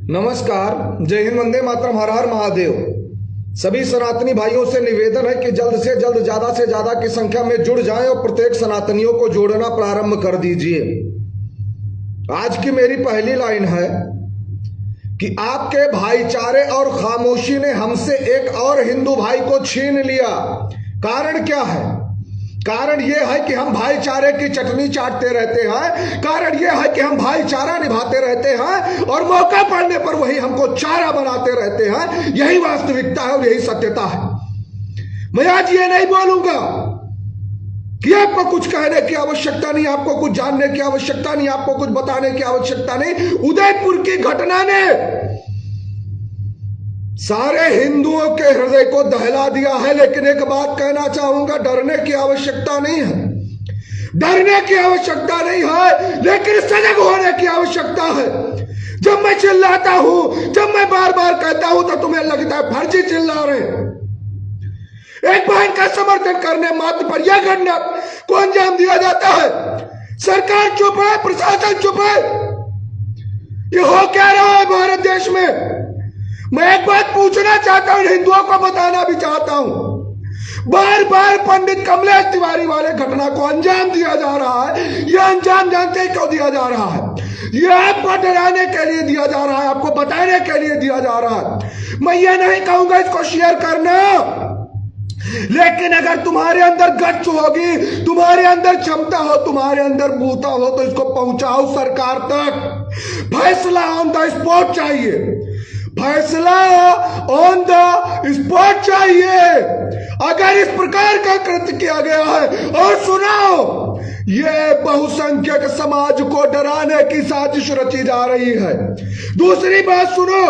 नमस्कार। जय हिंद, वंदे मातरम, हर हर महादेव। सभी सनातनी भाइयों से निवेदन है कि जल्द से जल्द ज्यादा से ज्यादा की संख्या में जुड़ जाएं और प्रत्येक सनातनियों को जोड़ना प्रारंभ कर दीजिए। आज की मेरी पहली लाइन है कि आपके भाईचारे और खामोशी ने हमसे एक और हिंदू भाई को छीन लिया। कारण क्या है? कारण यह है कि हम भाईचारे की चटनी चाटते रहते हैं। कारण यह है कि हम भाईचारा निभाते रहते हैं और मौका पड़ने पर वही हमको चारा बनाते रहते हैं। यही वास्तविकता है और यही सत्यता है। मैं आज ये नहीं बोलूंगा कि आपको कुछ कहने की आवश्यकता नहीं, आपको कुछ जानने की आवश्यकता नहीं, आपको कुछ बताने की आवश्यकता नहीं। उदयपुर की घटना ने सारे हिंदुओं के हृदय को दहला दिया है। लेकिन एक बात कहना चाहूंगा, डरने की आवश्यकता नहीं है, डरने की आवश्यकता नहीं है, लेकिन सजग होने की आवश्यकता है। जब मैं चिल्लाता हूं, जब मैं बार बार कहता हूं, तो तुम्हें लगता है फर्जी चिल्ला रहे हैं। एक बहन का समर्थन करने मात्र पर यह घटना को अंजाम दिया जाता है। सरकार चुप है, प्रशासन चुप है। ये हो क्या रहा है भारत देश में? मैं एक बात पूछना चाहता हूं, हिंदुओं को बताना भी चाहता हूं। बार बार पंडित कमलेश तिवारी वाले घटना को अंजाम दिया जा रहा है। यह अंजाम जानते ही क्यों दिया जा रहा है? यह आपको डराने के लिए दिया जा रहा है, आपको बताने के लिए दिया जा रहा है। मैं ये नहीं कहूंगा इसको शेयर करना, लेकिन अगर तुम्हारे अंदर गट्स होगी, तुम्हारे अंदर क्षमता हो, तुम्हारे अंदर बूता हो, तो इसको पहुंचाओ सरकार तक। फैसला ऑन द स्पॉट चाहिए, फैसला ऑन द स्पॉट चाहिए। अगर इस प्रकार का कृत्य किया गया है, और सुनो, ये बहुसंख्यक समाज को डराने की साजिश रची जा रही है। दूसरी बात सुनो,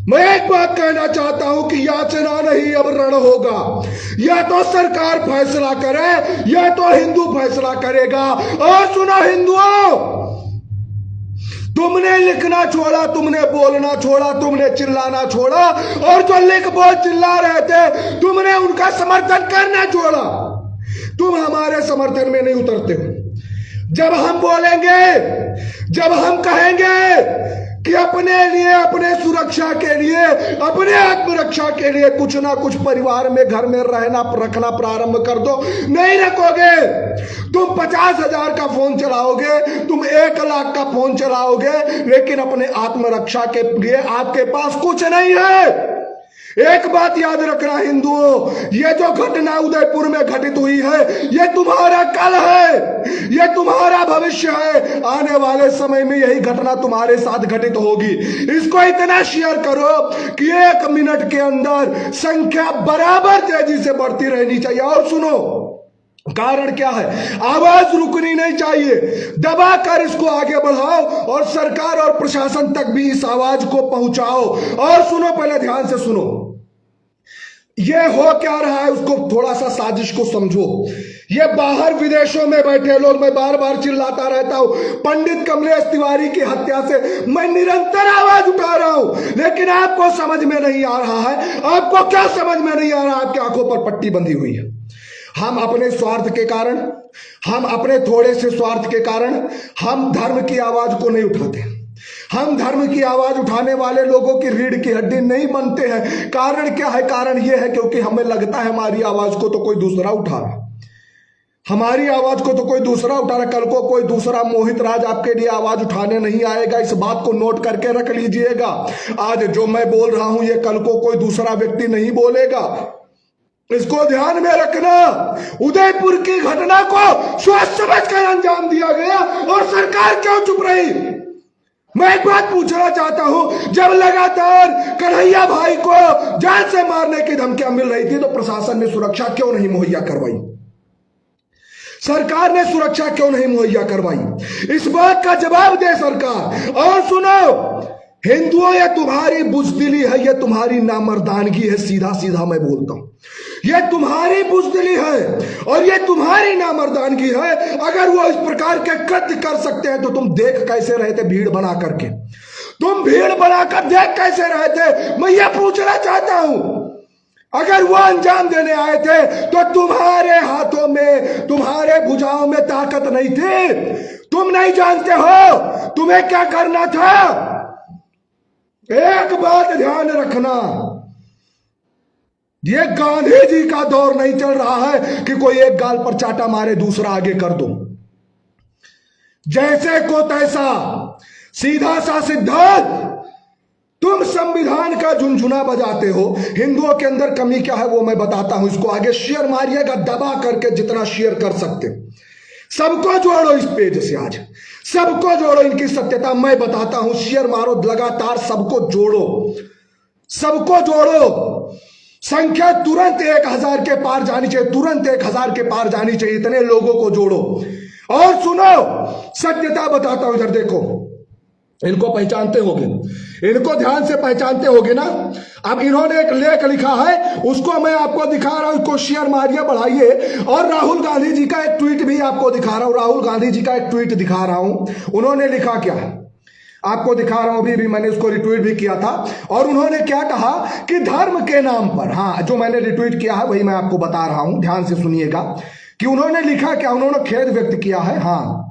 मैं एक बात कहना चाहता हूं कि याचना नहीं, अब रण होगा। या तो सरकार फैसला करे या तो हिंदू फैसला करेगा। और सुनो हिंदुओं, तुमने लिखना छोड़ा, तुमने बोलना छोड़ा, तुमने चिल्लाना छोड़ा, और जो लिख बोल चिल्ला रहे थे तुमने उनका समर्थन करना छोड़ा। तुम हमारे समर्थन में नहीं उतरते हो। जब हम बोलेंगे, जब हम कहेंगे कि अपने लिए, अपने सुरक्षा के लिए, अपने आत्मरक्षा के लिए कुछ ना कुछ परिवार में, घर में रखना प्रारंभ कर दो, नहीं रखोगे। तुम 50,000 का फोन चलाओगे, तुम 1 लाख का फोन चलाओगे, लेकिन अपने आत्मरक्षा के लिए आपके पास कुछ नहीं है। एक बात याद रखना हिंदुओं, ये जो घटना उदयपुर में घटित हुई है, ये तुम्हारा कल है, ये तुम्हारा भविष्य है। आने वाले समय में यही घटना तुम्हारे साथ घटित होगी। इसको इतना शेयर करो कि 1 मिनट के अंदर संख्या बराबर तेजी से बढ़ती रहनी चाहिए। और सुनो, कारण क्या है? आवाज रुकनी नहीं चाहिए, दबाकर इसको आगे बढ़ाओ और सरकार और प्रशासन तक भी इस आवाज को पहुंचाओ। और सुनो, पहले ध्यान से सुनो, ये हो क्या रहा है उसको थोड़ा सा साजिश को समझो। ये बाहर विदेशों में बैठे लोग, मैं बार बार चिल्लाता रहता हूं, पंडित कमलेश तिवारी की हत्या से मैं निरंतर आवाज उठा रहा हूं, लेकिन आपको समझ में नहीं आ रहा है। आपको क्या समझ में नहीं आ रहा? आपकी आंखों पर पट्टी बंधी हुई है। हम अपने स्वार्थ के कारण, हम अपने थोड़े से स्वार्थ के कारण हम धर्म की आवाज को नहीं उठाते। हम धर्म की आवाज उठाने वाले लोगों की रीढ़ की हड्डी नहीं बनते हैं। कारण क्या है? कारण यह है क्योंकि हमें लगता है हमारी आवाज को तो कोई दूसरा उठा रहा, हमारी आवाज को तो कोई दूसरा उठा रहा। कल को कोई दूसरा मोहित राज आपके लिए आवाज उठाने नहीं आएगा। इस बात को नोट करके रख लीजिएगा। आज जो मैं बोल रहा हूं, ये कल को कोई दूसरा व्यक्ति नहीं बोलेगा। इसको ध्यान में रखना। उदयपुर की घटना को सोच समझकर अंजाम दिया गया और सरकार क्यों चुप रही? मैं एक बात पूछना चाहता हूं, जब लगातार कन्हैया भाई को जान से मारने की धमकियां मिल रही थी, तो प्रशासन ने सुरक्षा क्यों नहीं मुहैया करवाई? सरकार ने सुरक्षा क्यों नहीं मुहैया करवाई? इस बात का जवाब दे सरकार। और सुनो हिंदुओं, ये तुम्हारी बुजदिली है, ये तुम्हारी नामर्दानगी है। सीधा सीधा मैं बोलता हूं, ये तुम्हारी बुजदिली है और ये तुम्हारी नामर्दानगी है। अगर वो इस प्रकार के कृत्य कर सकते हैं तो तुम देख कैसे रहे थे? भीड़ बना करके तुम भीड़ बनाकर देख कैसे रहे थे? मैं ये पूछना चाहता हूं। अगर वो अंजाम देने आए थे तो तुम्हारे हाथों में, तुम्हारे भुजाओं में ताकत नहीं थी? तुम नहीं जानते हो तुम्हें क्या करना था? एक बात ध्यान रखना, ये गांधी जी का दौर नहीं चल रहा है कि कोई एक गाल पर चाटा मारे दूसरा आगे कर दो। जैसे को तैसा, सीधा सा सिद्धांत। तुम संविधान का झुनझुना बजाते हो। हिंदुओं के अंदर कमी क्या है वो मैं बताता हूं। इसको आगे शेयर मारिएगा दबा करके, जितना शेयर कर सकते। सबको जोड़ो इस पेज से, आज सबको जोड़ो, इनकी सत्यता मैं बताता हूं। शेयर मारो लगातार, सबको जोड़ो, सबको जोड़ो। संख्या तुरंत 1000 के पार जानी चाहिए, तुरंत 1000 के पार जानी चाहिए। इतने लोगों को जोड़ो और सुनो, सत्यता बताता हूं। इधर देखो, इनको पहचानते होगे, इनको ध्यान से पहचानते होगे ना। अब इन्होंने एक लेख लिखा है, उसको मैं आपको दिखा रहा हूं। इसको शेयर मारिए, बढ़ाइए। और राहुल गांधी जी का एक ट्वीट भी आपको दिखा रहा हूं। राहुल गांधी जी का एक ट्वीट दिखा रहा हूं। उन्होंने लिखा क्या है आपको दिखा रहा हूं। अभी मैंने उसको रिट्वीट भी किया था। और उन्होंने क्या कहा कि धर्म के नाम पर, हाँ, जो मैंने रिट्वीट किया है वही मैं आपको बता रहा हूं, ध्यान से सुनिएगा कि उन्होंने लिखा क्या। उन्होंने खेद व्यक्त किया है, हाँ,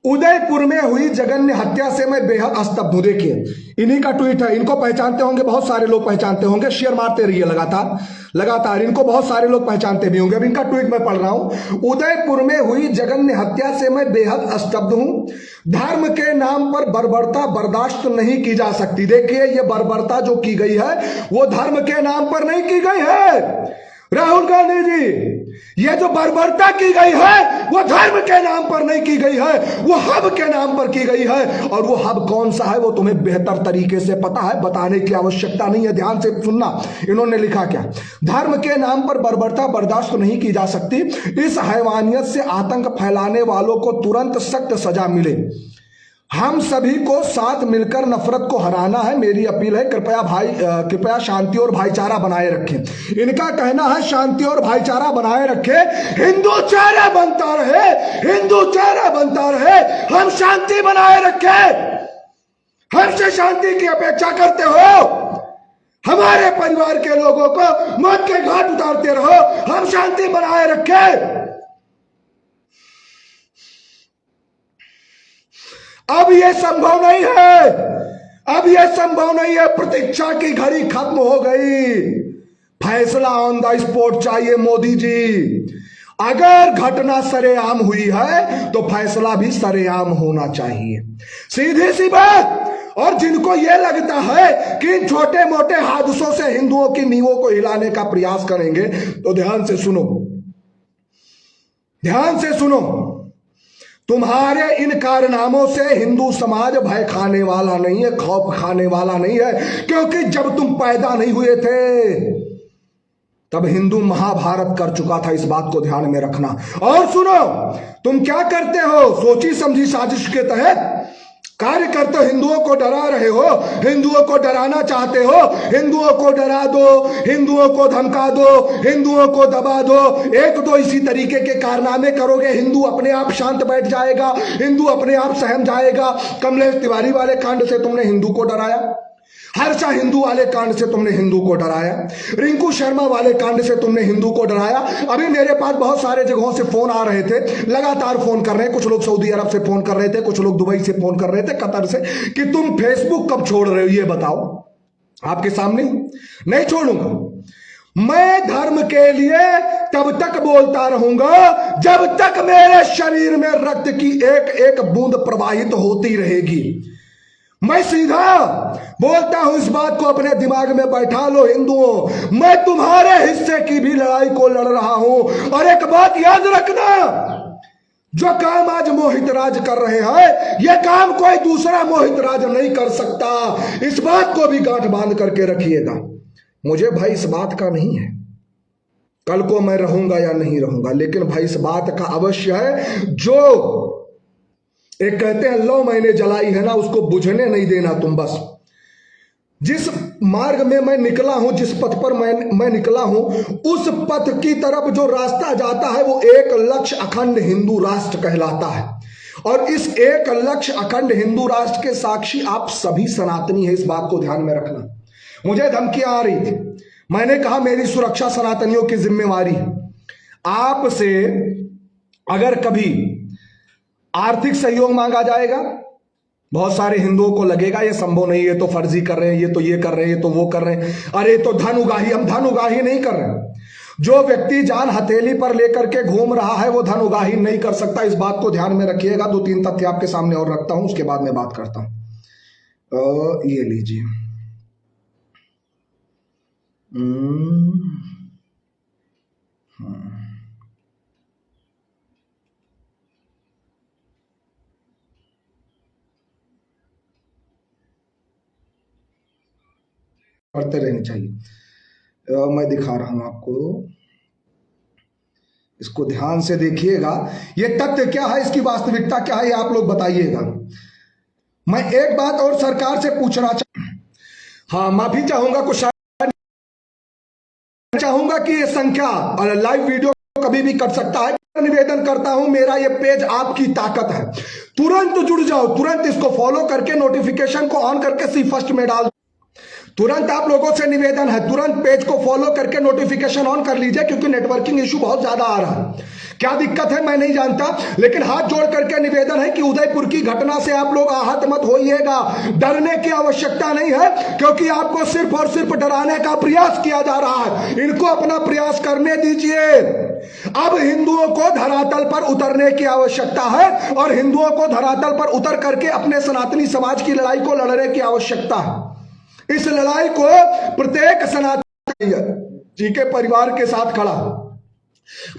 उदयपुर में हुई जघन्य हत्या से मैं बेहद स्तब्ध हूं। देखिए, इन्हीं का ट्वीट है। इनको पहचानते होंगे, बहुत सारे लोग पहचानते होंगे। शेयर मारते रहिए लगातार लगातार, इनको बहुत सारे लोग पहचानते भी होंगे। अब इनका ट्वीट मैं पढ़ रहा हूं। उदयपुर में हुई जघन्य हत्या से मैं बेहद स्तब्ध हूं। धर्म के नाम पर बर्बरता बर्दाश्त नहीं की जा सकती। देखिए, ये बर्बरता जो की गई है वो धर्म के नाम पर नहीं की गई है। राहुल गांधी जी, ये जो बर्बरता की गई है वो धर्म के नाम पर नहीं की गई है, वो हब के नाम पर की गई है। और वो हब कौन सा है वो तुम्हें बेहतर तरीके से पता है, बताने की आवश्यकता नहीं है। ध्यान से सुनना, इन्होंने लिखा क्या। धर्म के नाम पर बर्बरता बर्दाश्त नहीं की जा सकती। इस हैवानियत से आतंक फैलाने वालों को तुरंत सख्त सजा मिले। हम सभी को साथ मिलकर नफरत को हराना है। मेरी अपील है, कृपया शांति और भाईचारा बनाए रखें। इनका कहना है शांति और भाईचारा बनाए रखें, हिंदुचारा बनता रहे, हिंदुचारा बनता रहे। हम शांति बनाए रखें, हमसे शांति की अपेक्षा करते हो। हमारे परिवार के लोगों को मौत के घाट उतारते रहो, हम शांति बनाए रखें। अब यह संभव नहीं है, अब यह संभव नहीं है। प्रतीक्षा की घड़ी खत्म हो गई। फैसला ऑन द स्पॉट चाहिए मोदी जी। अगर घटना सरेआम हुई है तो फैसला भी सरेआम होना चाहिए, सीधी सी बात। और जिनको यह लगता है कि इन छोटे मोटे हादसों से हिंदुओं की नींवों को हिलाने का प्रयास करेंगे, तो ध्यान से सुनो, ध्यान से सुनो। तुम्हारे इन कारनामों से हिंदू समाज भय खाने वाला नहीं है, खौफ खाने वाला नहीं है। क्योंकि जब तुम पैदा नहीं हुए थे तब हिंदू महाभारत कर चुका था। इस बात को ध्यान में रखना। और सुनो, तुम क्या करते हो, सोची समझी साजिश के तहत कार्य करते हो। हिंदुओं को डरा रहे हो, हिंदुओं को डराना चाहते हो। हिंदुओं को डरा दो, हिंदुओं को धमका दो, हिंदुओं को दबा दो। एक दो इसी तरीके के कारनामे करोगे, हिंदू अपने आप शांत बैठ जाएगा, हिंदू अपने आप सहम जाएगा। कमलेश तिवारी वाले कांड से तुमने हिंदू को डराया, हर्षा हिंदू वाले कांड से तुमने हिंदू को डराया, रिंकू शर्मा वाले कांड से तुमने हिंदू को डराया। अभी मेरे पास बहुत सारे जगहों से फोन आ रहे थे, लगातार फोन कर रहे हैं। कुछ लोग सऊदी अरब से फोन कर रहे थे, कुछ लोग दुबई से फोन कर रहे थे, कतर से, कि तुम फेसबुक कब छोड़ रहे हो, ये बताओ। आपके सामने नहीं छोड़ूंगा। मैं धर्म के लिए तब तक बोलता रहूंगा जब तक मेरे शरीर में रक्त की एक एक बूंद प्रवाहित होती रहेगी। मैं सीधा बोलता हूं, इस बात को अपने दिमाग में बैठा लो हिंदुओं। मैं तुम्हारे हिस्से की भी लड़ाई को लड़ रहा हूं। और एक बात याद रखना, जो काम आज मोहित राज कर रहे हैं, यह काम कोई दूसरा मोहित राज नहीं कर सकता। इस बात को भी गांठ बांध करके रखिएगा। मुझे भाई इस बात का नहीं है कल को मैं रहूंगा या नहीं रहूंगा, लेकिन भाई इस बात का अवश्य है, जो एक कहते हैं लो मैंने जलाई है ना, उसको बुझने नहीं देना तुम। बस जिस मार्ग में मैं निकला हूं, जिस पथ पर मैं निकला हूं, उस पथ की तरफ जो रास्ता जाता है वो एक लक्ष्य अखंड हिंदू राष्ट्र कहलाता है। और इस एक लक्ष्य अखंड हिंदू राष्ट्र के साक्षी आप सभी सनातनी है, इस बात को ध्यान में रखना। मुझे धमकियां आ रही थी, मैंने कहा मेरी सुरक्षा सनातनियों की जिम्मेवारी है। आपसे अगर कभी आर्थिक सहयोग मांगा जाएगा, बहुत सारे हिंदुओं को लगेगा ये संभव नहीं, ये तो फर्जी कर रहे हैं, ये तो ये कर रहे हैं, ये तो वो कर रहे हैं, अरे तो धन उगाही। हम धन उगाही नहीं कर रहे। जो व्यक्ति जान हथेली पर लेकर के घूम रहा है वो धन उगाही नहीं कर सकता। इस बात को ध्यान में रखिएगा। 2-3 तथ्य आपके सामने और रखता हूं, उसके बाद में बात करता हूं। ये लीजिए, पढ़ते रहनी चाहिए। मैं दिखा रहा हूं आपको, इसको ध्यान से देखिएगा। ये तथ्य क्या है, इसकी वास्तविकता क्या है, ये आप लोग बताइएगा। मैं एक बात और सरकार से पूछना हाँ, माफी चाहूंगा, कुछ चाहूंगा कि ये संख्या और लाइव वीडियो कभी भी कर सकता है। निवेदन करता हूं, मेरा ये पेज आपकी ताकत है, तुरंत जुड़ जाओ, तुरंत इसको फॉलो करके नोटिफिकेशन को ऑन करके सी फर्स्ट में डाल। तुरंत आप लोगों से निवेदन है, तुरंत पेज को फॉलो करके नोटिफिकेशन ऑन कर लीजिए, क्योंकि नेटवर्किंग इशू बहुत ज्यादा आ रहा है। क्या दिक्कत है मैं नहीं जानता, लेकिन हाथ जोड़ करके निवेदन है कि उदयपुर की घटना से आप लोग आहत मत होइएगा। डरने की आवश्यकता नहीं है, क्योंकि आपको सिर्फ और सिर्फ डराने का प्रयास किया जा रहा है। इनको अपना प्रयास करने दीजिए। अब हिंदुओं को धरातल पर उतरने की आवश्यकता है, और हिंदुओं को धरातल पर उतर करके अपने सनातनी समाज की लड़ाई को लड़ने की आवश्यकता है। इस लड़ाई को प्रत्येक सनातनी जी के परिवार के साथ खड़ा,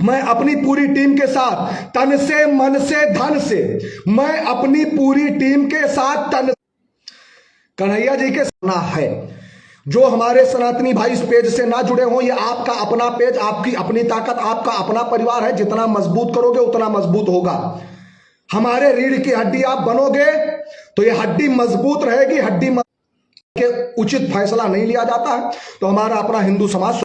मैं अपनी पूरी टीम के साथ, तन से, मन से, धन से, मैं अपनी पूरी टीम के साथ तन कन्हैया जी के साथ है। जो हमारे सनातनी भाई इस पेज से ना जुड़े हों, ये आपका अपना पेज, आपकी अपनी ताकत, आपका अपना परिवार है। जितना मजबूत करोगे उतना मजबूत होगा। हमारे रीढ़ की हड्डी आप बनोगे तो ये हड्डी मजबूत रहेगी। हड्डी के उचित फैसला नहीं लिया जाता है तो हमारा अपना हिंदू समाज